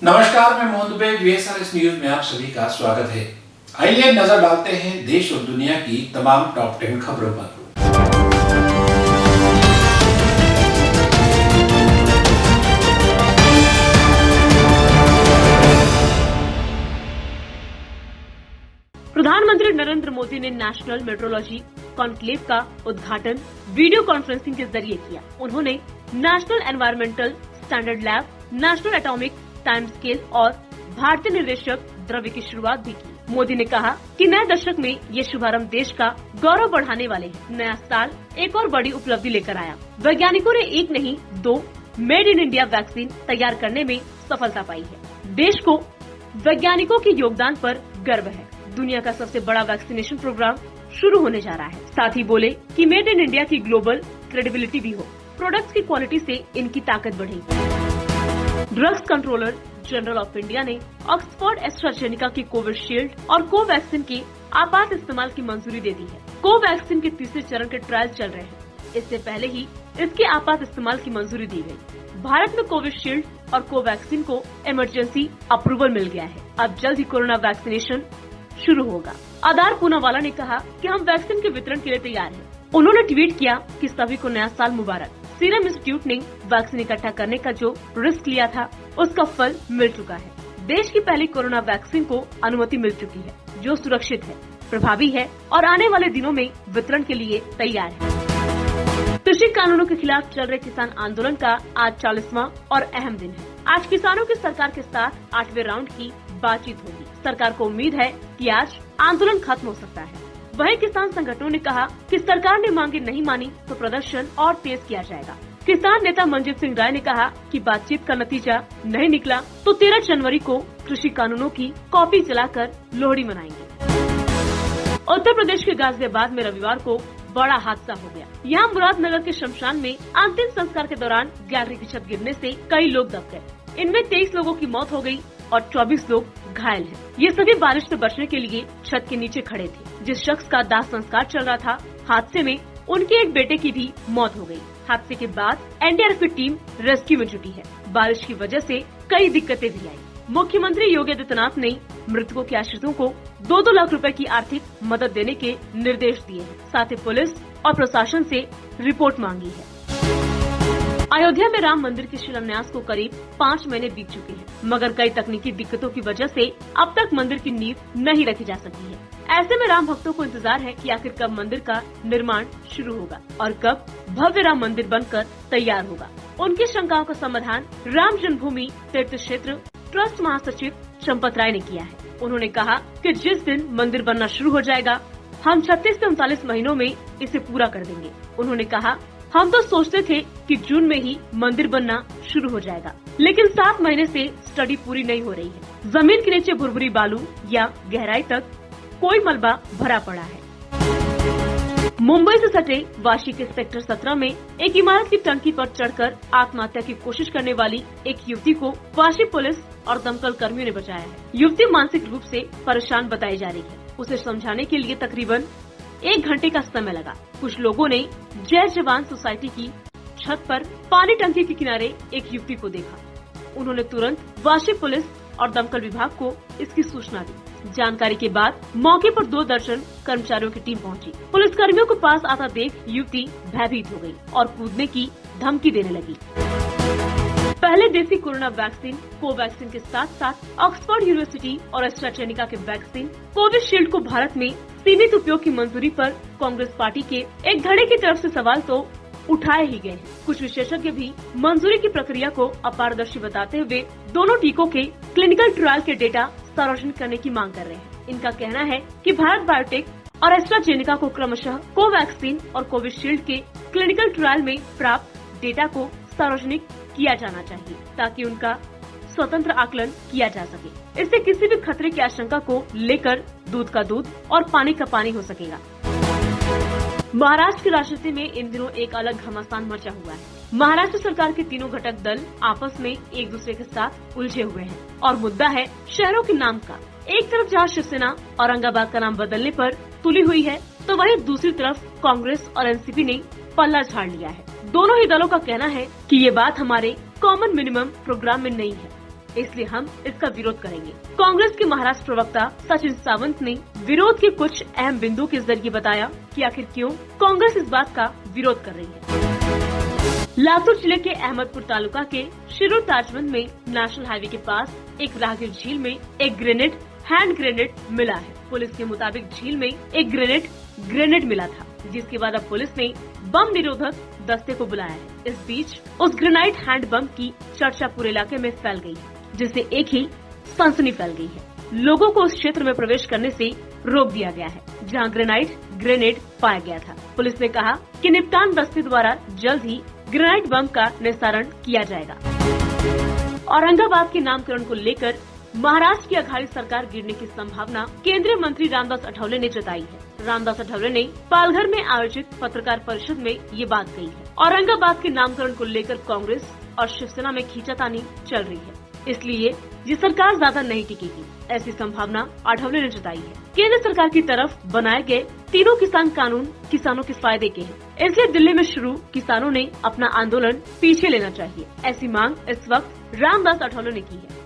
नमस्कार, मैं Mohan Dubey. VSRS news में आप सभी का स्वागत है। आइए नजर डालते हैं देश और दुनिया की तमाम टॉप 10 खबरों पर। प्रधानमंत्री नरेंद्र मोदी ने नेशनल मेट्रोलॉजी कॉन्क्लेव का उद्घाटन वीडियो कॉन्फ्रेंसिंग के जरिए किया। उन्होंने national environmental standard lab, national atomic time scale और भारतीय निर्देशक द्रव्य की शुरुआत भी की। मोदी ने कहा कि नए दशक में ये शुभारंभ देश का गौरव बढ़ाने वाले हैं। नया साल एक और बड़ी उपलब्धि लेकर आया। वैज्ञानिकों ने एक नहीं 2 मेड इन इंडिया वैक्सीन तैयार करने में सफलता पाई है। देश को वैज्ञानिकों के योगदान पर गर्व है। दुनिया का सबसे बड़ा वैक्सीनेशन प्रोग्राम शुरू होने जा रहा है। साथ ही बोले कि मेड इन इंडिया की ग्लोबल क्रेडिबिलिटी भी हो, प्रोडक्ट्स की क्वालिटी से इनकी ताकत बढ़ेगी। Drugs controller general of India ने ऑक्सफोर्ड एस्ट्राजेनेका की कोविशील्ड और कोवैक्सीन के आपात इस्तेमाल की मंजूरी दे दी है। कोवैक्सीन के तीसरे चरण के ट्रायल चल रहे हैं। इससे पहले ही इसके आपात इस्तेमाल की मंजूरी दी गई। भारत में कोविशील्ड और कोवैक्सीन को इमरजेंसी अप्रूवल मिल गया है। अब जल्द ही कोरोना वैक्सीनेशन शुरू होगा। आधार पूनावाला ने कहा कि हम वैक्सीन के वितरण के लिए तैयार हैं। उन्होंने ट्वीट किया कि सभी को नया साल मुबारक। सीरम इंस्टीट्यूट ने वैक्सीन इकट्ठा करने का जो रिस्क लिया था उसका फल मिल चुका है। देश की पहली कोरोना वैक्सीन को अनुमति मिल चुकी है, जो सुरक्षित है, प्रभावी है और आने वाले दिनों में वितरण के लिए तैयार है। कृषि कानूनों के खिलाफ चल रहे किसान आंदोलन का आज 40वां और अहम दिन है। आज किसानों की सरकार के साथ 8वें राउंड की बातचीत होगी। सरकार को उम्मीद है कि आज आंदोलन खत्म हो सकता है। वहीं किसान संगठनों ने कहा कि सरकार ने मांगे नहीं मानी तो प्रदर्शन और तेज किया जाएगा। किसान नेता मनजीत सिंह राय ने कहा कि बातचीत का नतीजा नहीं निकला तो 13 जनवरी को कृषि कानूनों की कॉपी जलाकर लोहड़ी मनाएंगे। उत्तर प्रदेश के गाजियाबाद में रविवार को बड़ा हादसा हो गया। यहाँ मुरादनगर के शमशान में अंतिम संस्कार के दौरान गैलरी की छत गिरने से कई लोग दब गए। इनमें 23 लोगों की मौत हो गई और 24 लोग घायल हैं। ये सभी बारिश से बचने के लिए छत के नीचे खड़े थे। जिस शख्स का दाह संस्कार चल रहा था, हादसे में उनके एक बेटे की भी मौत हो गई। हादसे के बाद NDRF की टीम रेस्क्यू में जुटी है। बारिश की वजह से कई दिक्कतें भी आई। मुख्यमंत्री योगी आदित्यनाथ ने मृतकों के आश्रितों को 2-2 लाख रुपए की आर्थिक मदद देने के निर्देश दिए हैं। साथ ही पुलिस और प्रशासन से रिपोर्ट मांगी है। अयोध्या में राम मंदिर के शिलान्यास को करीब 5 महीने बीत चुके हैं, मगर कई तकनीकी दिक्कतों की वजह से अब तक मंदिर की नींव नहीं रखी जा सकी है। ऐसे में राम भक्तों को इंतजार है कि आखिर कब मंदिर का निर्माण शुरू होगा और कब भव्य राम मंदिर बनकर तैयार होगा। उनकी शंकाओं का समाधान राम जन्मभूमि तीर्थ क्षेत्र ट्रस्ट महासचिव चंपत राय ने किया है। उन्होंने कहा कि जिस दिन मंदिर बनना शुरू हो जाएगा, हम 36 से 39 महीनों में इसे पूरा कर देंगे। उन्होंने कहा, हम तो सोचते थे कि जून में ही मंदिर बनना शुरू हो जाएगा, लेकिन 7 महीने से स्टडी पूरी नहीं हो रही है। जमीन के नीचे भुरभुरी बालू या गहराई तक कोई मलबा भरा पड़ा है। मुंबई से सटे वाशी के सेक्टर 17 में एक इमारत की टंकी पर चढ़कर आत्महत्या की कोशिश करने वाली एक युवती को वाशी पुलिस और दमकल कर्मियों ने बचाया है। युवती मानसिक रूप से परेशान बताई जा रही है। उसे समझाने के लिए तकरीबन 1 घंटे का समय लगा। कुछ लोगों ने जय जवान सोसाइटी की छत पर पानी टंकी के किनारे एक युवती को देखा। उन्होंने तुरंत वाशी पुलिस और दमकल विभाग को इसकी सूचना दी। जानकारी के बाद मौके पर 2 दर्जन कर्मचारियों की टीम पहुंची। पुलिस कर्मियों को पास आता देख युवती भयभीत हो गई और कूदने की धमकी देने लगी। पहले देसी कोरोना वैक्सीन कोवैक्सीन के साथ साथ ऑक्सफोर्ड यूनिवर्सिटी और एस्ट्राजेनेका के वैक्सीन कोविशील्ड को भारत में सीमित उपयोग की मंजूरी पर कांग्रेस पार्टी के एक धड़े की तरफ से सवाल तो उठाए ही गए हैं। कुछ विशेषज्ञ भी मंजूरी की प्रक्रिया को अपारदर्शी बताते हुए दोनों टीकों के क्लिनिकल ट्रायल के डेटा सार्वजनिक करने की मांग कर रहे हैं। इनका कहना है कि भारत बायोटेक और एस्ट्राजेनेका को क्रमशः कोवैक्सीन और कोविशील्ड के क्लिनिकल ट्रायल में प्राप्त डेटा को सार्वजनिक किया जाना चाहिए, ताकि उनका स्वतंत्र आकलन किया जा सके। इससे किसी भी खतरे की आशंका को लेकर दूध का दूध और पानी का पानी हो सकेगा। महाराष्ट्र की राजनीति में इन दिनों एक अलग घमासान मचा हुआ है। महाराष्ट्र सरकार के तीनों घटक दल आपस में एक दूसरे के साथ उलझे हुए हैं और मुद्दा है शहरों के नाम का। एक तरफ जहां शिवसेना औरंगाबाद का नाम बदलने पर तुली हुई है, तो वहीं दूसरी तरफ कांग्रेस और एनसीपी ने पल्ला झाड़ लिया है। दोनों ही दलों का कहना है कि ये बात हमारे कॉमन मिनिमम प्रोग्राम में नहीं है। इसलिए हम इसका विरोध करेंगे। कांग्रेस के महाराष्ट्र प्रवक्ता सचिन सावंत ने विरोध के कुछ अहम बिंदुओं के जरिए बताया कि आखिर क्यों कांग्रेस इस बात का विरोध कर रही है। लातूर जिले के अहमदपुर तालुका के शिरूर ताजबंद में नेशनल हाईवे के पास एक राहगीर झील में एक हैंड ग्रेनेड मिला है। पुलिस के मुताबिक झील में एक ग्रेनेड मिला था, जिसके बाद अब पुलिस ने बम निरोधक दस्ते को बुलाया है। इस बीच उस ग्रेनाइट हैंड बम की चर्चा पूरे इलाके में फैल गई है, जिससे एक ही सनसनी फैल गई है। लोगों को उस क्षेत्र में प्रवेश करने से रोक दिया गया है, जहां ग्रेनेड पाया गया था। पुलिस ने कहा कि निपटान दस्ते द्वारा जल्द ही ग्रेनाइट बम का निस्तारण किया जाएगा। औरंगाबाद के नामकरण को लेकर महाराष्ट्र की अघाड़ी सरकार गिरने की संभावना केंद्रीय मंत्री रामदास अठावले ने जताई है। रामदास अठावले ने पालघर में आयोजित पत्रकार परिषद में ये बात कही है। औरंगाबाद के नामकरण को लेकर कांग्रेस और शिवसेना में खींचातानी चल रही है, इसलिए ये सरकार ज्यादा नहीं टिकेगी, ऐसी संभावना अठावले ने जताई है। केंद्र सरकार की तरफ बनाए गए तीनों किसान कानून किसानों के फायदे के हैं, इसलिए दिल्ली में शुरू किसानों ने अपना आंदोलन पीछे लेना चाहिए, ऐसी मांग इस वक्त रामदास अठावले ने की है।